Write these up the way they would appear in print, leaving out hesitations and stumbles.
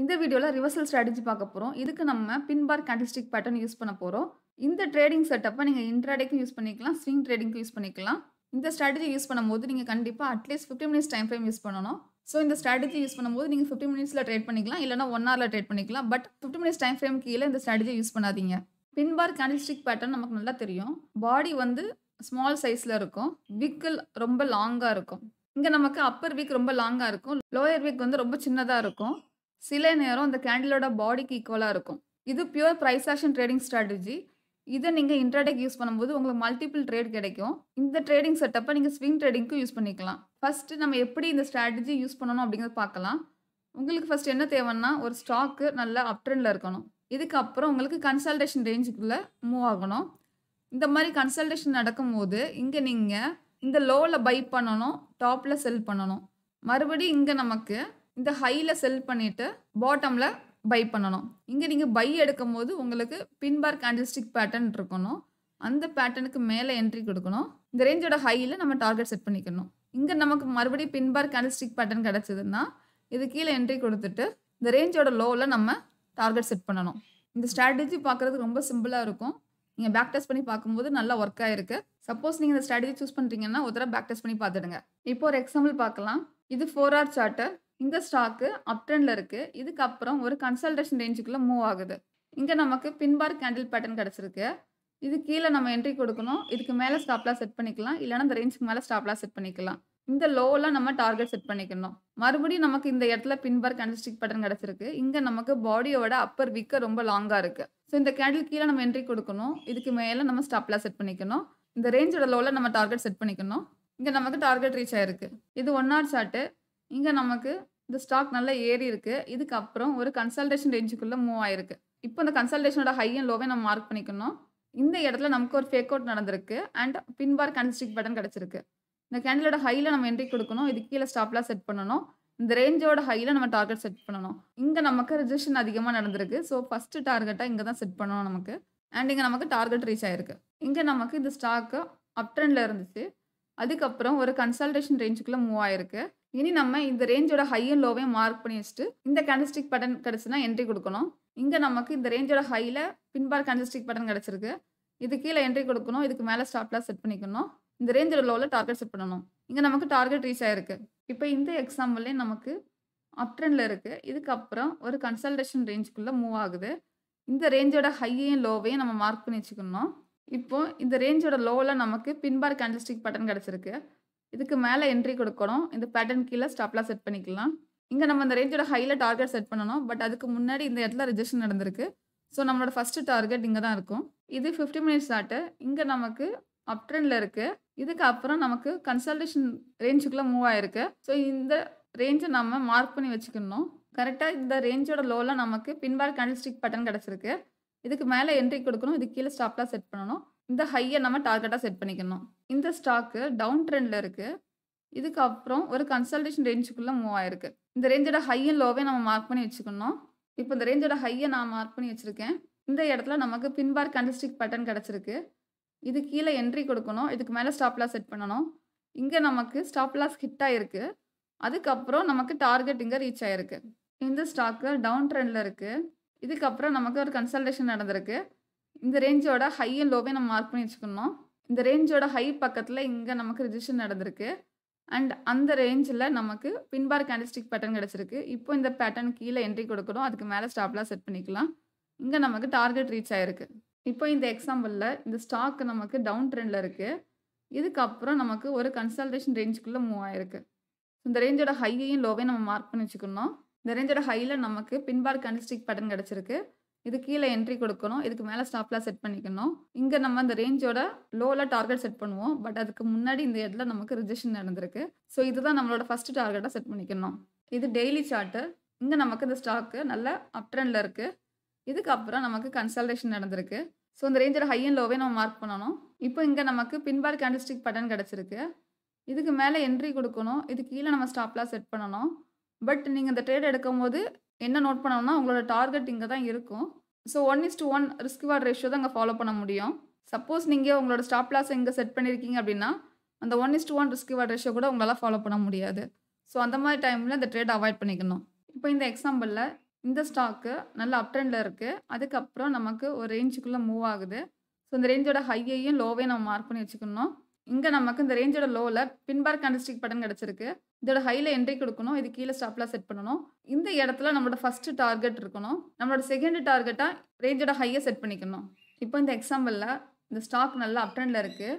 இந்த வீடியோல reversal strategy பார்க்க போறோம். இதுக்கு நம்ம பின் பார் கேண்டில்ஸ்டிக் பேட்டர்ன் யூஸ் பண்ண போறோம். இந்த ட்ரேடிங் செட்டப்ப நீங்க இன்ட்ராடேக்கும் யூஸ் பண்ணிக்கலாம், ஸ்விங் ட்ரேடிங்க்கும் யூஸ் பண்ணிக்கலாம். இந்த ஸ்ட்ராட்டஜி யூஸ் பண்ணும்போது நீங்க கண்டிப்பா at least 15 minutes time frame use பண்ணணும். ஸோ இந்த ஸ்ட்ராட்டஜி யூஸ் பண்ணும்போது நீங்க 15 மினிட்ஸ்ல ட்ரேட் பண்ணிக்கலாம், இல்லன்னா 1 ஹவர்ல ட்ரேட் பண்ணிக்கலாம். பட் 15 மினிட்ஸ் டைம் ஃப்ரேம் கீழ இந்த ஸ்ட்ராட்டஜிய யூஸ் பண்ணாதீங்க. பின் பார் கேண்டில்ஸ்டிக் பேட்டர்ன் நமக்கு நல்லா தெரியும். பாடி வந்து ஸ்மால் சைஸ்ல இருக்கும். விக் ரொம்ப லாங்கா இருக்கும். இங்க நமக்கு அப்பர் விக் ரொம்ப லாங்கா இருக்கும். லோயர் விக் வந்து ரொம்ப சின்னதா இருக்கும். சில நேரம் அந்த கேண்டிலோட பாடிக்கு ஈக்குவலா இருக்கும். இது pure price action trading strategy. இத நீங்க இன்ட்ராடேக்கு யூஸ் பண்ணும்போது உங்களுக்கு மல்டிபிள் ட்ரேட் கிடைக்கும். இந்த ட்ரேடிங் செட்டப்ப நீங்க ஸ்விங் ட்ரேடிங்க்கும் யூஸ் பண்ணிக்கலாம். ஃபர்ஸ்ட் நம்ம எப்படி இந்த ஸ்ட்ராட்டஜி யூஸ் பண்ணணும் அப்படிங்கிறத பார்க்கலாம். உங்களுக்கு ஃபர்ஸ்ட் என்ன தேவைன்னா, ஒரு ஸ்டாக் நல்லா அப் ட்ரெண்ட்ல இருக்கணும். இதுக்கப்புறம் உங்களுக்கு கன்சால்டேஷன் ரேஞ்சுக்குள்ள மூவ் ஆகணும். இந்த மாரி கன்சால்டேஷன் நடக்கும்போது, இங்க நீங்க இந்த லோல பை பண்ணணும், டாப்ல செல் பண்ணணும். மறுபடியும் இங்க நமக்கு இந்த ஹைல செல் பண்ணிட்டு, பாட்டம்ல பை பண்ணணும். இங்க நீங்க பை எடுக்கும்போது உங்களுக்கு பின் பார் கேண்டில்ஸ்டிக் பேட்டர்ன் இருக்கணும். அந்த பேட்டர்னுக்கு மேல என்ட்ரி குடுக்கணும். இந்த ரேஞ்சோட ஹைல நம்ம டார்கெட் செட் பண்ணிக்கணும். இங்க நமக்கு மறுபடியும் பின் பார் கேண்டில்ஸ்டிக் பேட்டர்ன் கிடைச்சதுன்னா, இது கீழ என்ட்ரி குடுத்துட்டு, இந்த ரேஞ்சோட லோல நம்ம டார்கெட் செட் பண்ணணும். இந்த ஸ்ட்ராட்டஜி பார்க்கறதுக்கு ரொம்ப சிம்பிளா இருக்கும். நீங்க பேக் டெஸ்ட் பண்ணி பார்க்கும்போது நல்லா ஒர்க் ஆயிருக்கு. சப்போஸ் நீங்க இந்த ஸ்ட்ராட்டஜி சூஸ் பண்றீங்கன்னா, ஒரு தடவ பேக் டெஸ்ட் பண்ணி பார்த்துடுங்க. இப்போ ஒரு எக்ஸாம்பிள் பார்க்கலாம். இது 4 ஹவர் சார்ட். இந்த ஸ்டாக் அப் ட்ரெண்ட்ல இருக்கு. இதுக்கப்புறம் ஒரு கன்சால்டேஷன் ரேஞ்சுக்குள்ள மூவ் ஆகுது. இங்க நமக்கு பின் பார் கேண்டில் பேட்டர்ன் கிடைச்சிருக்கு. இது கீழ நம்ம என்ட்ரி கொடுக்கணும். இதுக்கு மேல ஸ்டாப் லாஸ் செட் பண்ணிக்கலாம். இல்லன்னா இந்த ரேஞ்சுக்கு மேல ஸ்டாப் லாஸ் செட் பண்ணிக்கலாம். இந்த லோல நம்ம டார்கெட் செட் பண்ணிக்கணும். மறுபடியும் நமக்கு இந்த இடத்துல பின் பார் கேண்டில்ஸ்டிக் பேட்டர்ன் கிடைச்சிருக்கு. இங்க நமக்கு பாடியோட அப்பர் விக் ரொம்ப லாங்கா இருக்கு. ஸோ இந்த கேண்டில் கீழ நம்ம என்ட்ரி கொடுக்கணும். இதுக்கு மேல நம்ம ஸ்டாப் லாஸ் செட் பண்ணிக்கணும். இந்த ரேஞ்சோட லோல நம்ம டார்கெட் செட் பண்ணிக்கணும். இங்க நமக்கு டார்கெட் ரீச் ஆயிருக்கு. இது 1 ஹவர் சார்ட். இங்க நமக்கு இந்த ஸ்டாக் நல்லா ஏறி இருக்கு. இதுக்கப்புறம் ஒரு கன்சால்டேஷன் ரேஞ்சுக்குள்ள மூவ் ஆயிருக்கு. இப்போ இந்த கன்சால்டேஷனோட ஹை அண்ட் லோவை நம்ம மார்க் பண்ணிக்கணும். இந்த இடத்துல நமக்கு ஒரு ஃபேக் அவுட் நடந்திருக்கு and pin bar candlestick pattern கிடைச்சிருக்கு. இந்த கேண்டிலோட ஹைல நம்ம என்ட்ரி கொடுக்கணும். இது கீழ ஸ்டாப் லாஸ் செட் பண்ணணும். இந்த ரேஞ்சோட ஹைல நம்ம டார்கெட் செட் பண்ணணும். இங்க நமக்கு ரிஜெக்ஷன் அதிகமா நடந்திருக்கு. ஸோ ஃபர்ஸ்ட் டார்கெட்டா இங்க தான் செட் பண்ணணும் நமக்கு. அண்ட் இங்க நமக்கு டார்கெட் ரீச் ஆயிருக்கு. இங்க நமக்கு இந்த ஸ்டாக் அப் ட்ரெண்ட்ல இருந்துச்சு. அதுக்கப்புறம் ஒரு கன்சால்டேஷன் ரேஞ்சுக்குள்ள மூவ் ஆயிருக்கு. இனி நம்ம இந்த ரேஞ்சோட ஹை அண்ட் லோவையும் மார்க் பண்ணி வச்சுட்டு, இந்த கேண்டில்ஸ்டிக் பேட்டர்ன் கிடைச்சுன்னா என்ட்ரி கொடுக்கணும். இங்க நமக்கு இந்த ரேஞ்சோட ஹைல பின் பார் கேண்டில்ஸ்டிக் பேட்டர்ன் கிடைச்சிருக்கு. இது கீழ என்ட்ரி கொடுக்கணும். இதுக்கு மேல ஸ்டாப் லாஸ் செட் பண்ணிக்கணும். இந்த ரேஞ்சோட லோல டார்கெட் செட் பண்ணணும். இங்க நமக்கு டார்கெட் ரீச் ஆயிருக்கு. இப்போ இந்த எக்ஸாம்பிள்லயே நமக்கு அப் ட்ரெண்ட்ல இருக்கு. இதுக்கப்புறம் ஒரு கன்சால்டேஷன் ரேஞ்சுக்குள்ள மூவ் ஆகுது. இந்த ரேஞ்சோட ஹையையும் லோவையும் நம்ம மார்க் பண்ணி வச்சுக்கணும். இப்போ இந்த ரேஞ்சோட லோல நமக்கு பின் பார் கேண்டில்ஸ்டிக் பேட்டர்ன் கிடைச்சிருக்கு. இதுக்கு மேல என்ட்ரி கொடுக்கணும். இந்த பேட்டர்ன் கீழ ஸ்டாப் லாஸ் செட் பண்ணிக்கலாம். இங்க நம்ம இந்த ரேஞ்சோட ஹைல டார்கெட் செட் பண்ணணும். பட் அதுக்கு முன்னாடி இந்த இடத்துல ரிஜெக்ஷன் நடந்திருக்கு. ஸோ நம்மளோட ஃபர்ஸ்ட் டார்கெட் இங்க தான் இருக்கும். இது 50 மினிட்ஸ் சார்ட். இங்க நமக்கு அப் ட்ரெண்ட்ல இருக்கு. இதுக்கு அப்புறம் நமக்கு கன்சால்டேஷன் ரேஞ்சுக்குள்ள மூவ் ஆயிருக்கு. ஸோ இந்த ரேஞ்ச நம்ம மார்க் பண்ணி வச்சுக்கணும். கரெக்ட்டா இந்த ரேஞ்சோட லோல நமக்கு பின் பார் கேண்டில்ஸ்டிக் பேட்டர்ன் கிடைச்சிருக்கு. இதுக்கு மேல என்ட்ரி கொடுக்கணும். இதுக்கு கீழ ஸ்டாப் லாஸ் செட் பண்ணணும். இந்த ஹைய நம்ம டார்கெட்டா செட் பண்ணிக்கணும். இந்த ஸ்டாக் டவுன் ட்ரெண்ட்ல இருக்கு. இதுக்கப்புறம் ஒரு கன்சால்டேஷன் ரேஞ்சுக்குள்ள மூவ் ஆயிருக்கு. இந்த ரேஞ்சோட ஹை அண்ட் லோவை நம்ம மார்க் பண்ணி வச்சுக்கணும். இப்போ இந்த ரேஞ்சோட ஹைய நான் மார்க் பண்ணி வச்சிருக்கேன். இந்த இடத்துல நமக்கு பின் பார் கேண்டில்ஸ்டிக் பேட்டர்ன் கிடைச்சிருக்கு. இது கீழ என்ட்ரி கொடுக்கணும். இதுக்கு மேல ஸ்டாப் லாஸ் செட் பண்ணணும். இங்க நமக்கு ஸ்டாப் லாஸ் ஹிட் ஆயிருக்கு. அதுக்கப்புறம் நமக்கு டார்கெட் இங்க ரீச் ஆயிருக்கு. இந்த ஸ்டாக் டவுன் ட்ரெண்ட்ல இருக்கு. இதுக்கப்புறம் நமக்கு ஒரு கன்சால்டேஷன் நடந்திருக்கு. இந்த ரேஞ்சோட ஹை அண்ட் லோவை நம்ம மார்க் பண்ணி வச்சுக்கணும். இந்த ரேஞ்சோட ஹை பக்கத்துல இங்க நமக்கு ரிஜெக்ஷன் நடந்திருக்கு. அண்ட் அந்த ரேஞ்சில நமக்கு பின் பார் கேண்டில்ஸ்டிக் பேட்டர்ன் கிடைச்சிருக்கு. இப்போ இந்த பேட்டர்ன் கீழ என்ட்ரி கொடுக்கணும். அதுக்கு மேல ஸ்டாப் லாஸ் செட் பண்ணிக்கலாம். இங்க நமக்கு டார்கெட் ரீச் ஆயிருக்கு. இப்போ இந்த எக்ஸாம்பிள்ல இந்த ஸ்டாக் நமக்கு டவுன் ட்ரெண்ட்ல இருக்கு. இதுக்கப்புறம் நமக்கு ஒரு கன்சால்டேஷன் ரேஞ்சுக்குள்ள மூவ் ஆயிருக்கு. இந்த ரேஞ்சோட ஹையையும் லோவையும் நம்ம மார்க் பண்ணி வச்சுக்கணும். இந்த ரேஞ்சோட ஹைல நமக்கு பின் பார் கேண்டில்ஸ்டிக் பேட்டர்ன் கிடைச்சிருக்கு. இது கீழ என்ட்ரி கொடுக்கணும். இதுக்கு மேல ஸ்டாப் லாஸ் செட் பண்ணிக்கணும். இங்க நம்ம இந்த ரேஞ்சோட லோல டார்கெட் செட் பண்ணுவோம். பட் அதுக்கு முன்னாடி இந்த இடத்துல நமக்கு ரிஜெக்ஷன் நடந்திருக்கு. ஸோ இதுதான் நம்மளோட ஃபர்ஸ்ட் டார்கெட்டா செட் பண்ணிக்கணும். இது டெய்லி சார்ட். இங்க நமக்கு இந்த ஸ்டாக் நல்ல அப் ட்ரெண்ட்ல இருக்கு. இதுக்கப்புறம் நமக்கு கன்சால்டேஷன் நடந்திருக்கு. ஸோ இந்த ரேஞ்சோட ஹை அண்ட் லோவை நம்ம மார்க் பண்ணணும். இப்போ இங்க நமக்கு பின் பார் கேண்டில்ஸ்டிக் பேட்டர்ன் கிடைச்சிருக்கு. இதுக்கு மேல என்ட்ரி கொடுக்கணும். இது கீழ நம்ம ஸ்டாப் லாஸ் செட் பண்ணணும். பட் நீங்க இந்த ட்ரேட் எடுக்கும்போது என்ன நோட் பண்ணணும்னா, உங்களோட டார்கெட் இங்க தான் இருக்கும். ஸோ 1:1 ரிஸ்க் ரிவார்ட் ரேஷியோ தான் இங்க ஃபாலோ பண்ண முடியும். சப்போஸ் நீங்க உங்களோட ஸ்டாப் லாஸ் இங்க செட் பண்ணியிருக்கீங்க அப்படின்னா, அந்த 1:1 ரிஸ்க் ரிவார்ட் ரேஷியோ கூட உங்களால ஃபாலோ பண்ண முடியாது. ஸோ அந்த மாரி டைம்ல இந்த ட்ரேட் அவாய்ட் பண்ணிக்கணும். இப்போ இந்த எக்ஸாம்பிள்ல இந்த ஸ்டாக்கு நல்ல அப் ட்ரெண்ட்ல இருக்கு. அதுக்கப்புறம் நமக்கு ஒரு ரேஞ்சுக்குள்ள மூவ் ஆகுது. ஸோ இந்த ரேஞ்சோட ஹையையும், லோவையும் நம்ம மார்க் பண்ணி வச்சுக்கணும். இங்க நமக்கு இந்த ரேஞ்சோட லோல பின் பார் கேண்டில்ஸ்டிக் பேட்டர்ன் கிடைச்சிருக்கு. இதோட ஹைல என்ட்ரி குடுக்கணும். இது கீழ ஸ்டாப் லாஸ் செட் பண்ணணும். இந்த இடத்துல நம்மளோட ஃபர்ஸ்ட் டார்கெட் இருக்கணும். நம்மளோட செகண்ட் டார்கெட்டா ரேஞ்சோட ஹைய செட் பண்ணிக்கணும். இப்போ இந்த எக்ஸாம்பிள்ல இந்த ஸ்டாக் நல்லா அப் ட்ரெண்ட்ல இருக்கு.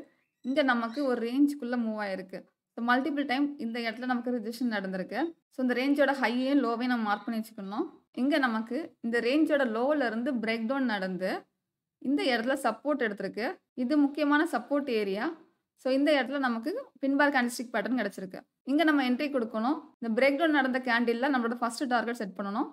இங்க நமக்கு ஒரு ரேஞ்சுக்குள்ள மூவ் ஆயிருக்கு. ஸோ மல்டிபிள் டைம் இந்த இடத்துல நமக்கு ரிஜெக்ஷன் நடந்திருக்கு. ஸோ இந்த ரேஞ்சோட ஹையையும், லோவையும் நம்ம மார்க் பண்ணி வச்சுக்கணும். இங்க நமக்கு இந்த ரேஞ்சோட லோல இருந்து பிரேக் டவுன் நடந்து இந்த இடத்துல சப்போர்ட் எடுத்திருக்கு. இது முக்கியமான சப்போர்ட் ஏரியா. ஸோ இந்த இடத்துல நமக்கு பின் பார் கேண்டில்ஸ்டிக் பேட்டர்ன் கிடைச்சிருக்கு. இங்க நம்ம என்ட்ரி குடுக்கணும். இந்த பிரேக் டவுன் நடந்த கேண்டில்ல நம்மளோட ஃபர்ஸ்ட் டார்கெட் செட் பண்ணணும்.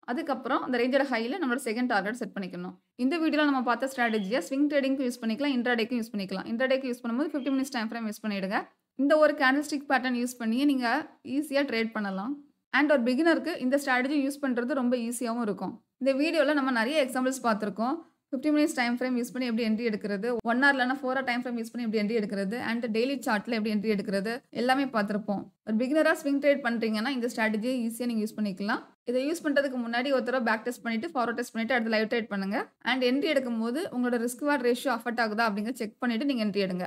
அதுக்கப்புறம் அந்த ரேஞ்சோட ஹைல நம்மளோட செகண்ட் டார்கெட் செட் பண்ணிக்கணும். இந்த வீடியோல நம்ம பார்த்த ஸ்ட்ராட்டஜிய ஸ்விங் ட்ரேடிங்க்கு யூஸ் பண்ணிக்கலாம். இன்ட்ராடேக்கும் யூஸ் பண்ணிக்கலாம். இன்ட்ராடேக்கு யூஸ் பண்ணும்போது 50 மினிட்ஸ் டைம் ஃப்ரேம் யூஸ் பண்ணிடுங்க. இந்த ஒரு கேண்டில்ஸ்டிக் பேட்டர்ன் யூஸ் பண்ணி நீங்க ஈஸியா ட்ரேட் பண்ணலாம். அண்ட் ஒரு பிகினருக்கு இந்த ஸ்ட்ராட்டஜி யூஸ் பண்றது ரொம்ப ஈஸியாவும் இருக்கும். இந்த வீடியோல நம்ம நிறைய எக்ஸாம்பிள்ஸ் பார்த்திருக்கோம். 50 மினிட்ஸ் டைம் ஃப்ரேம் யூஸ் பண்ணி எப்படி என்ட்ரி எடுக்கிறது, 1 ஹவர் இல்லனா 4 ஹவர் டைம் ஃப்ரேம் யூஸ் பண்ணி எப்படி என்ட்ரி எடுக்கிறது, அண்ட் டெய்லி சார்ட்ல எப்படி என்ட்ரி எடுக்கிறது எல்லாமே பார்த்திருப்போம். ஒரு பிகினரா ஸ்விங் ட்ரேட் பண்றீங்கன்னா இந்த ஸ்ட்ராட்டஜியை ஈஸியா நீங்க யூஸ் பண்ணிக்கலாம். இதை யூஸ் பண்றதுக்கு முன்னாடி ஒரு தடவை பேக் டெஸ்ட் பண்ணிட்டு, ஃபார்வர்ட் டெஸ்ட் பண்ணிட்டு அடுத்து லைவ் ட்ரேட் பண்ணுங்க. அண்ட் என்ட்ரி எடுக்கும்போது உங்களோட ரிஸ்க் ரிவார்ட் ரேஷியோ அஃபெக்ட் ஆகுதா அப்படிங்கறத செக் பண்ணிட்டு நீங்க என்ட்ரி எடுங்க.